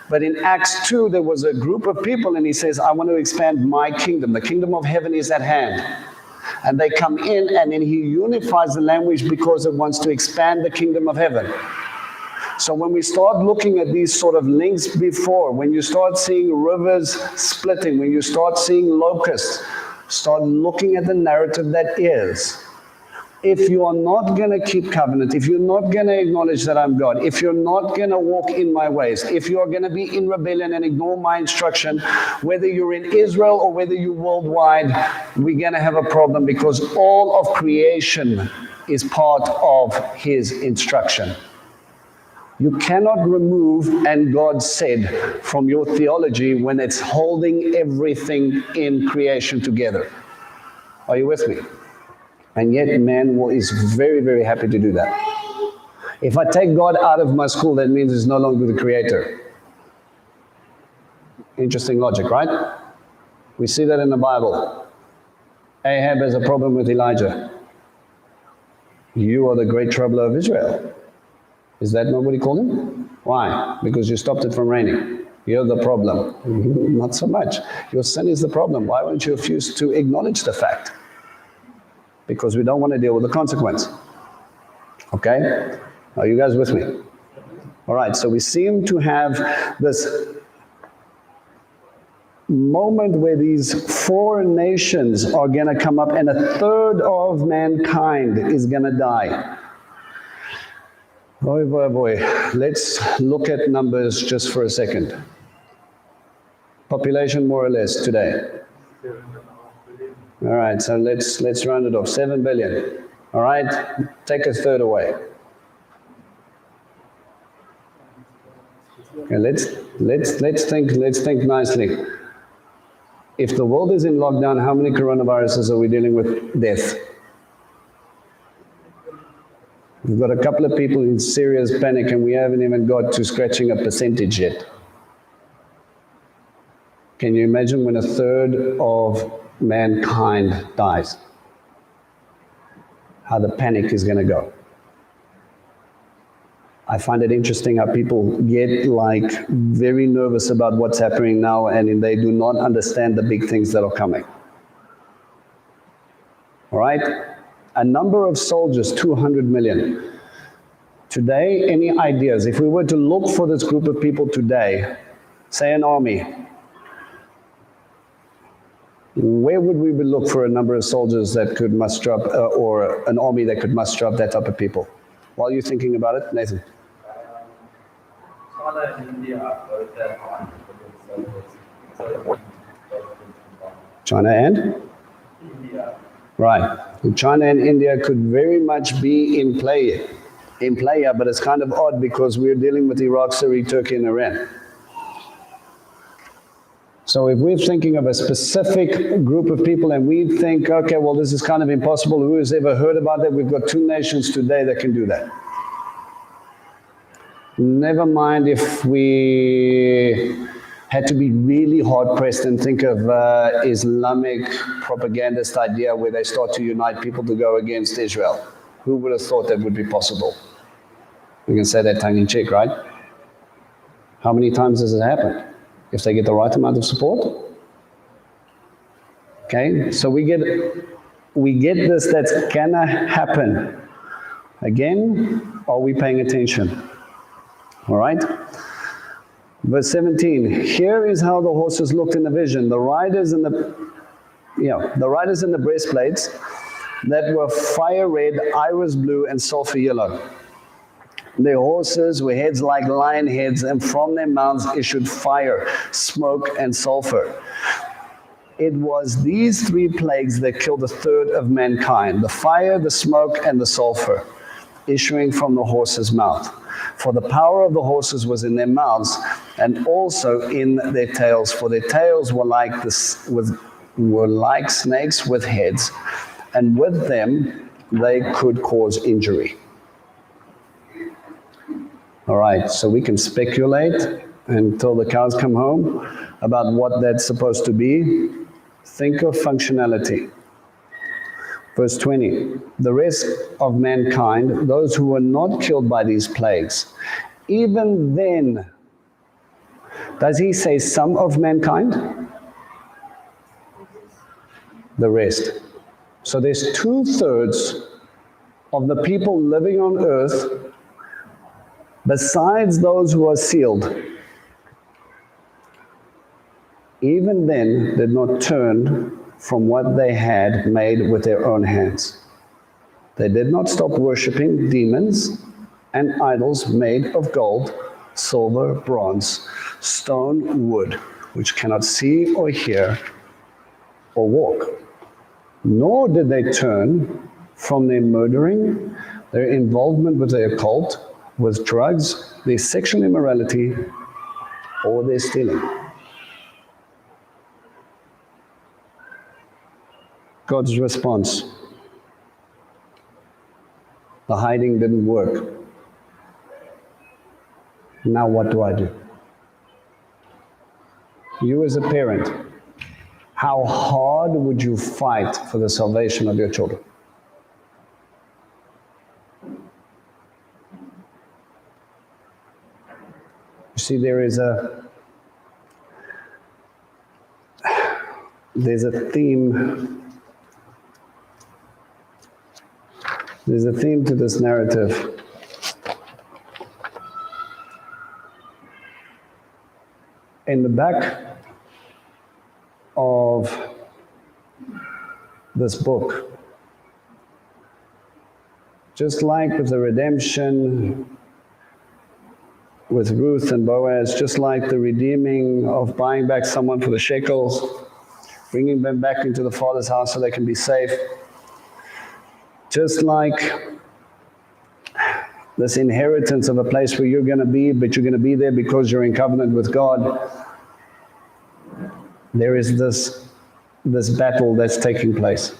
But in Acts 2, there was a group of people, and He says, I want to expand my kingdom. The kingdom of heaven is at hand. And they come in, and then He unifies the language because it wants to expand the kingdom of heaven. So when we start looking at these sort of links before, when you start seeing rivers splitting, when you start seeing locusts, start looking at the narrative that is. If you are not going to keep covenant, if you're not going to acknowledge that I'm God, if you're not going to walk in my ways, if you are going to be in rebellion and ignore my instruction, whether you're in Israel or whether you're worldwide, we're going to have a problem, because all of creation is part of His instruction. You cannot remove "and God said" from your theology when it's holding everything in creation together. Are you with me? And yet man is very, very happy to do that. If I take God out of my school, that means He's no longer the creator. Interesting logic, right? We see that in the Bible. Ahab has a problem with Elijah. You are the great troubler of Israel. Is that not what he called him? Why? Because you stopped it from raining. You're the problem. Not so much. Your sin is the problem. Why won't you refuse to acknowledge the fact? Because we don't want to deal with the consequence. Okay? Are you guys with me? All right, so we seem to have this moment where these four nations are going to come up and a third of mankind is going to die. Boy, boy, boy. Let's look at numbers just for a second. Population more or less today. All right, so let's round it off. 7 billion. All right, take a third away. Okay, let's think nicely. If the world is in lockdown, how many coronaviruses are we dealing with? Death. We've got a couple of people in serious panic, and we haven't even got to scratching a percentage yet. Can you imagine when a third of mankind dies? How the panic is going to go. I find it interesting how people get like very nervous about what's happening now, and they do not understand the big things that are coming. All right? A number of soldiers, 200 million. Today, any ideas? If we were to look for this group of people today, say an army, where would we look for a number of soldiers that could muster up, or an army that could muster up that type of people? While you're thinking about it, Nathan. China and India are both that high. China and? India. Right. China and India could very much be in play here, but it's kind of odd because we're dealing with Iraq, Syria, Turkey, and Iran. So if we're thinking of a specific group of people and we think, okay, well, this is kind of impossible, who has ever heard about that? We've got 2 nations today that can do that. Never mind if we had to be really hard-pressed and think of Islamic propagandist idea where they start to unite people to go against Israel. Who would have thought that would be possible? We can say that tongue-in-cheek, right? How many times has it happened? If they get the right amount of support? Okay, so we get this, that's gonna happen. Again, are we paying attention? All right? Verse 17, here is how the horses looked in the vision. The riders in the breastplates that were fire red, iris blue, and sulfur yellow. Their horses were heads like lion heads, and from their mouths issued fire, smoke, and sulfur. It was these 3 plagues that killed a third of mankind: the fire, the smoke, and the sulfur, issuing from the horse's mouth. For the power of the horses was in their mouths, and also in their tails. For their tails were like snakes with heads, and with them they could cause injury. All right, so we can speculate until the cows come home about what that's supposed to be. Think of functionality. Verse 20, the rest of mankind, those who were not killed by these plagues, even then, does he say some of mankind? The rest. So there's 2/3 of the people living on earth, besides those who are sealed, even then did not turn from what they had made with their own hands. They did not stop worshipping demons and idols made of gold, silver, bronze, stone, wood, which cannot see or hear or walk. Nor did they turn from their murdering, their involvement with the occult, with drugs, their sexual immorality, or their stealing. God's response. The hiding didn't work. Now what do I do? You as a parent, how hard would you fight for the salvation of your children? You see, there's a theme. There's a theme to this narrative. In the back this book. Just like with the redemption with Ruth and Boaz, just like the redeeming of buying back someone for the shekels, bringing them back into the Father's house so they can be safe. Just like this inheritance of a place where you're going to be, but you're going to be there because you're in covenant with God. There is this battle that's taking place.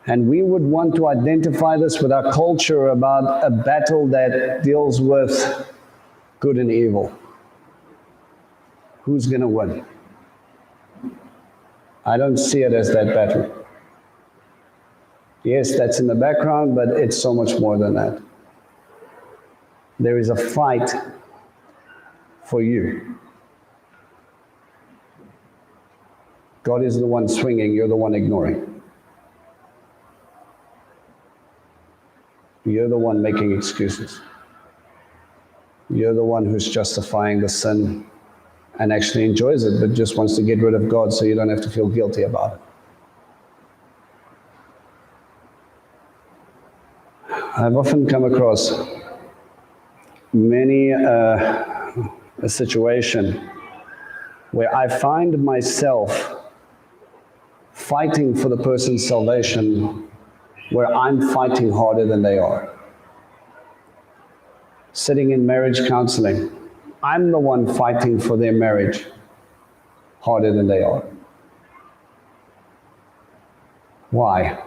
And we would want to identify this with our culture about a battle that deals with good and evil. Who's going to win? I don't see it as that battle. Yes, that's in the background, but it's so much more than that. There is a fight for you. God is the one swinging, you're the one ignoring. You're the one making excuses. You're the one who's justifying the sin and actually enjoys it, but just wants to get rid of God so you don't have to feel guilty about it. I've often come across a situation where I find myself fighting for the person's salvation where I'm fighting harder than they are. Sitting in marriage counseling, I'm the one fighting for their marriage harder than they are. Why?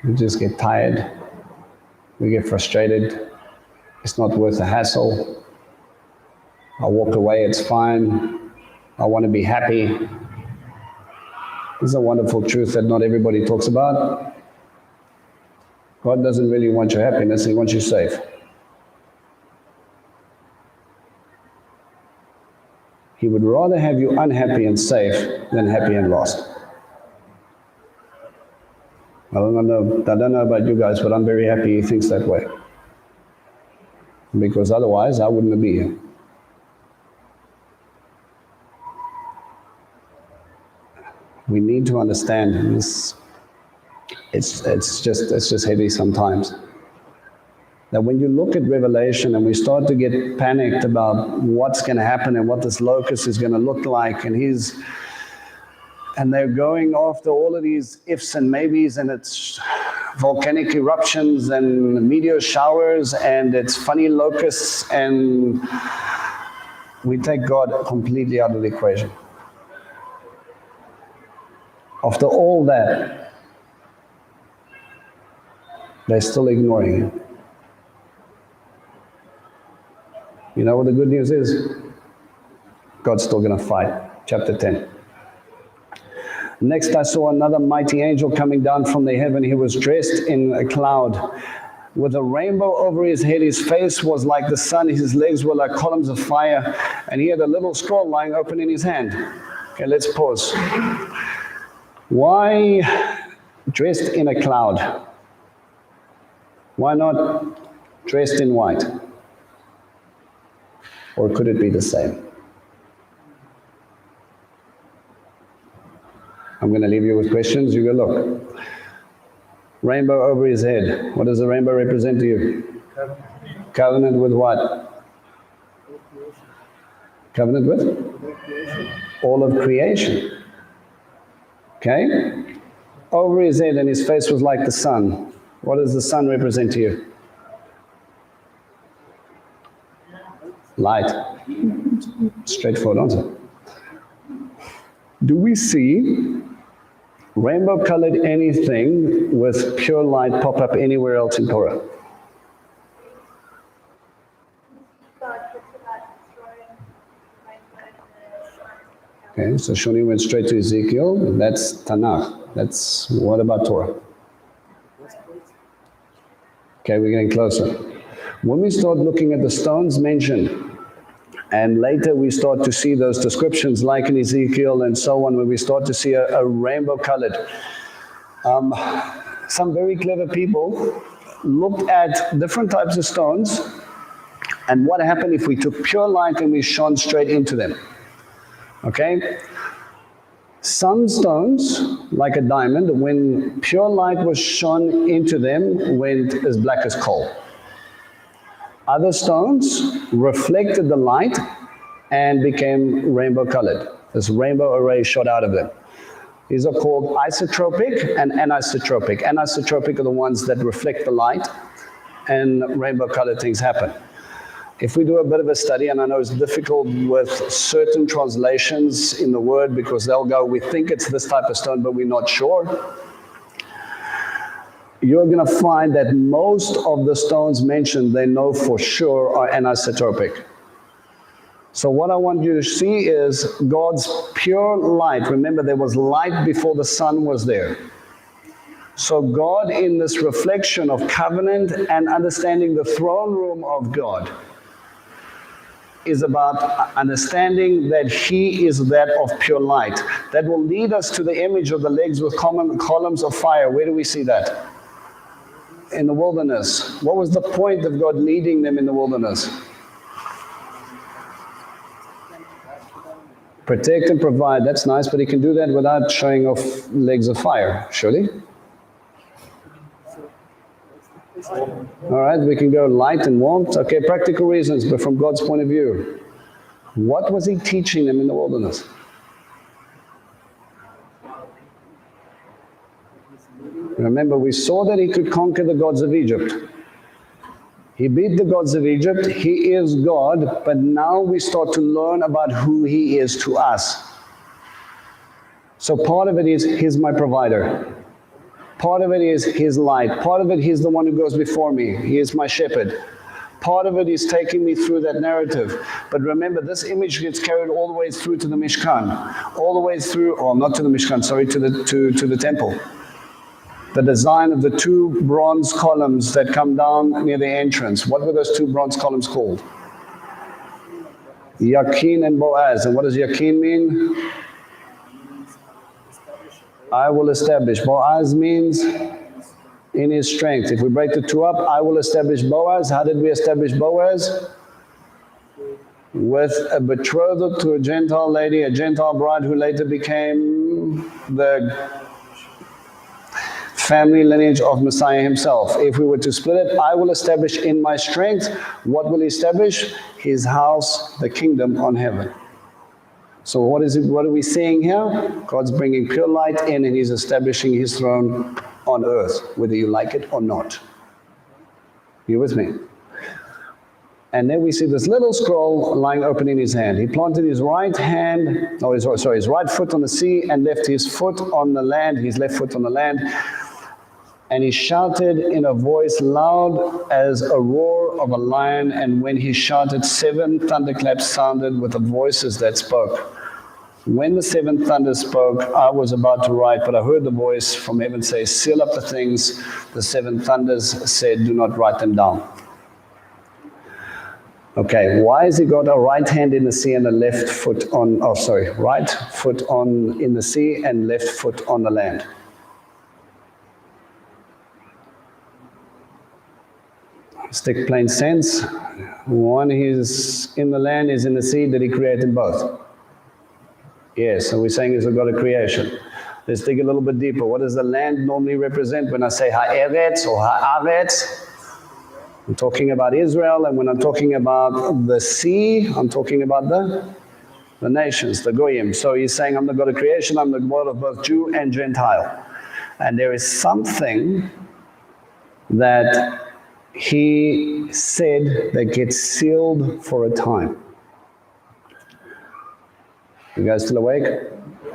We just get tired. We get frustrated. It's not worth the hassle. I'll walk away, it's fine. I want to be happy. This is a wonderful truth that not everybody talks about. God doesn't really want your happiness, He wants you safe. He would rather have you unhappy and safe than happy and lost. I don't know about you guys, but I'm very happy He thinks that way. Because otherwise, I wouldn't be here. We need to understand this. It's just heavy sometimes. That when you look at Revelation and we start to get panicked about what's going to happen and what this locust is going to look like, and they're going after all of these ifs and maybes, and it's volcanic eruptions and meteor showers and it's funny locusts, and we take God completely out of the equation. After all that, they're still ignoring Him. You know what the good news is? God's still going to fight. Chapter 10. Next I saw another mighty angel coming down from the heaven. He was dressed in a cloud with a rainbow over his head. His face was like the sun. His legs were like columns of fire. And he had a little scroll lying open in his hand. Okay, let's pause. Why dressed in a cloud? Why not dressed in white? Or could it be the same? I'm going to leave you with questions. You go look. Rainbow over his head. What does the rainbow represent to you? Covenant with what? Covenant with? All of creation. Okay? Over his head, and his face was like the sun. What does the sun represent to you? Light. Straightforward answer. Do we see rainbow-colored anything with pure light pop up anywhere else in Torah? Okay, so Shoni went straight to Ezekiel. That's Tanakh. That's what about Torah? Okay, we're getting closer. When we start looking at the stones mentioned, and later we start to see those descriptions like in Ezekiel and so on, when we start to see a rainbow colored. Some very clever people looked at different types of stones And what happened if we took pure light and we shone straight into them? Okay? Some stones, like a diamond, when pure light was shone into them, went as black as coal. Other stones reflected the light and became rainbow colored. This rainbow array shot out of them. These are called isotropic and anisotropic. Anisotropic are the ones that reflect the light, and rainbow colored things happen. If we do a bit of a study, and I know it's difficult with certain translations in the word because they'll go, we think it's this type of stone, but we're not sure. You're going to find that most of the stones mentioned, they know for sure are anisotropic. So what I want you to see is God's pure light. Remember, there was light before the sun was there. So God, in this reflection of covenant and understanding the throne room of God, is about understanding that He is that of pure light. That will lead us to the image of the legs with columns of fire. Where do we see that? In the wilderness. What was the point of God leading them in the wilderness? Protect and provide. That's nice, but He can do that without showing off legs of fire, surely? All right, we can go light and warmth. Okay, practical reasons, but from God's point of view. What was He teaching them in the wilderness? Remember, we saw that He could conquer the gods of Egypt. He beat the gods of Egypt. He is God, but now we start to learn about who He is to us. So part of it is, He's my provider. Part of it is His light. Part of it, He's the one who goes before me. He is my shepherd. Part of it is taking me through that narrative. But remember, this image gets carried all the way through to the Mishkan. All the way through, or not to the Mishkan, sorry, to the temple. The design of the two bronze columns that come down near the entrance. What were those two bronze columns called? Yakin and Boaz. And what does Yakin mean? I will establish. Boaz means in his strength. If we break the two up, I will establish Boaz. How did we establish Boaz? With a betrothal to a Gentile lady, a Gentile bride who later became the family lineage of Messiah himself. If we were to split it, I will establish in my strength. What will He establish? His house, the kingdom on heaven. So what are we seeing here? God's bringing pure light in and He's establishing His throne on earth, whether you like it or not. You with me? And then we see this little scroll lying open in His hand. He planted His right hand, his right foot on the sea and left His foot on the land, His left foot on the land. And He shouted in a voice loud as a roar of a lion. And when He shouted, 7 thunderclaps sounded with the voices that spoke. When the 7th thunder spoke, I was about to write, but I heard the voice from heaven say, seal up the things. The 7 thunders said, do not write them down. Okay, why has He got a right hand in the sea and a left foot on, right foot on in the sea and left foot on the land? Stick plain sense. One is in the land, is in the sea. Did He create them both? Yes, so we're saying He's a God of creation. Let's dig a little bit deeper. What does the land normally represent when I say ha'eretz or ha'aretz? I'm talking about Israel, and when I'm talking about the sea, I'm talking about the nations, the goyim. So He's saying, I'm the God of creation, I'm the God of both Jew and Gentile. And there is something that He said that gets sealed for a time. You guys still awake?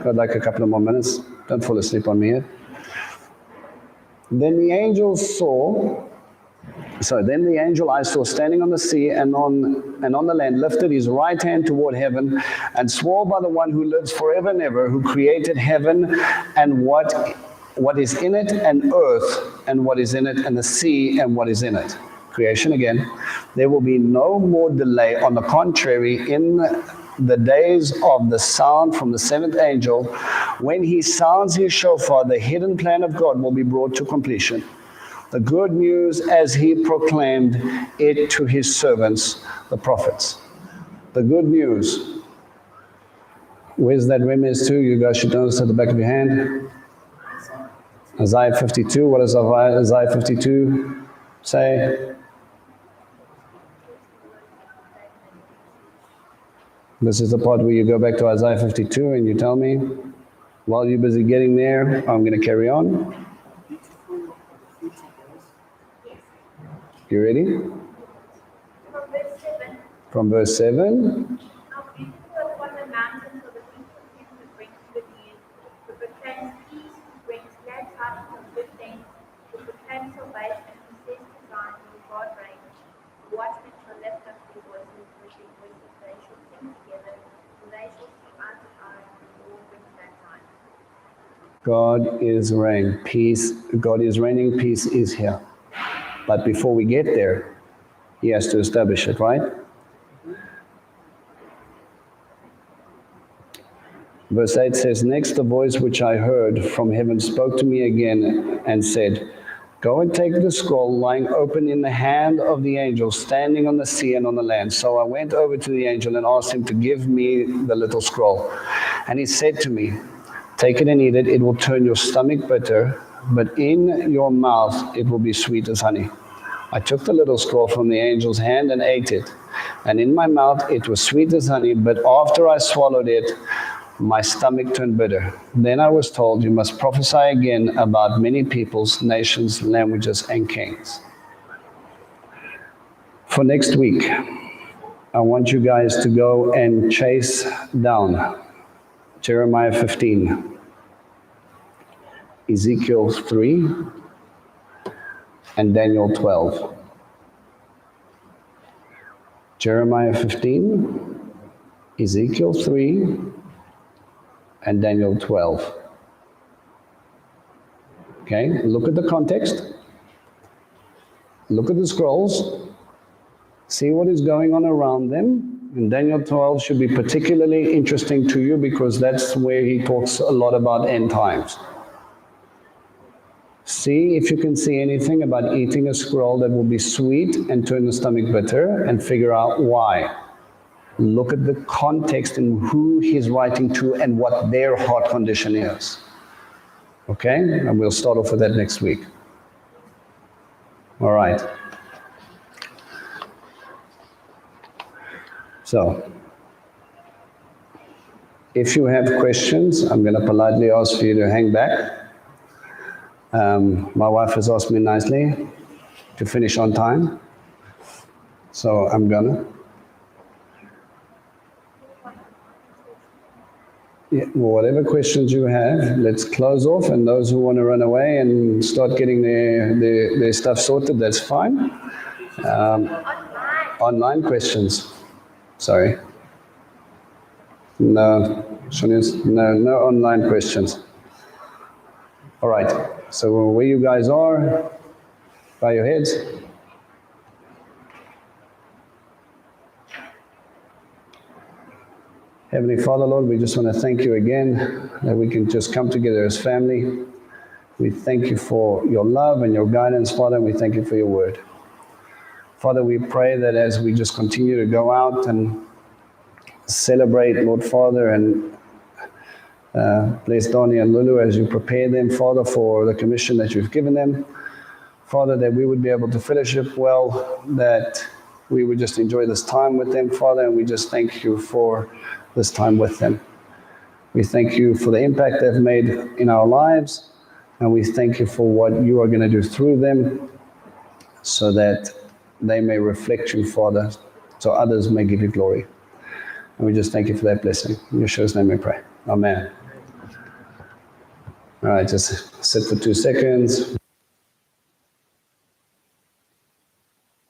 Got like a couple of more minutes. Don't fall asleep on me yet. Then the angel I saw standing on the sea and on the land lifted his right hand toward heaven and swore by the one who lives forever and ever, who created heaven and what is in it, and earth and what is in it, and the sea and what is in it. Creation again. There will be no more delay. On the contrary, in the days of the sound from the 7th angel, when he sounds his shofar, the hidden plan of God will be brought to completion. the good news as he proclaimed it to his servants, the prophets. The good news. Where's that remez to? You guys should notice at the back of your hand. Isaiah 52. What does Isaiah 52 say? This is the part where you go back to Isaiah 52 and you tell me, while you're busy getting there, I'm going to carry on. You ready? From verse 7. How beautiful upon the mountains are the feet of him who brings good news, who proclaims peace, who brings glad tidings of good things, who proclaims salvation, who says to Zion, your God reigns. The watchmen shall lift up their voices with their voices, they shall sing together, for they shall see eye to eye, and the Lord brings that time. God is reigning. Peace. God is reigning. Peace is here. But before we get there, he has to establish it, right? Verse 8 says, next the voice which I heard from heaven spoke to me again and said, go and take the scroll lying open in the hand of the angel standing on the sea and on the land. So I went over to the angel and asked him to give me the little scroll. And he said to me, take it and eat it. It will turn your stomach bitter, but in your mouth it will be sweet as honey. I took the little scroll from the angel's hand and ate it. And in my mouth it was sweet as honey, but after I swallowed it, my stomach turned bitter. Then I was told, you must prophesy again about many peoples, nations, languages, and kings. For next week, I want you guys to go and chase down Jeremiah 15, Ezekiel 3, and Daniel 12. Jeremiah 15, Ezekiel 3, and Daniel 12. Okay, look at the context. Look at the scrolls. See what is going on around them. And Daniel 12 should be particularly interesting to you because that's where he talks a lot about end times. See if you can see anything about eating a scroll that will be sweet and turn the stomach bitter, and figure out why. Look at the context and who he's writing to and what their heart condition is. Okay? And we'll start off with that next week. All right. So, if you have questions, I'm going to politely ask for you to hang back. My wife has asked me nicely to finish on time. So, I'm going to. Yeah, well, whatever questions you have, let's close off, and those who want to run away and start getting their stuff sorted, that's fine. Online questions. Sorry. No, no online questions. All right, so where you guys are, bow your heads. Heavenly Father, Lord, we just want to thank you again that we can just come together as family. We thank you for your love and your guidance, Father, and we thank you for your word. Father, we pray that as we just continue to go out and celebrate, Lord Father, and bless Donnie and Lulu as you prepare them, Father, for the commission that you've given them. Father, that we would be able to fellowship well, that we would just enjoy this time with them, Father, and we just thank you for this time with them. We thank you for the impact they've made in our lives, and we thank you for what you are going to do through them so that they may reflect you, Father, so others may give you glory. And we just thank you for that blessing. In Yeshua's name we pray. Amen. All right, just sit for 2 seconds.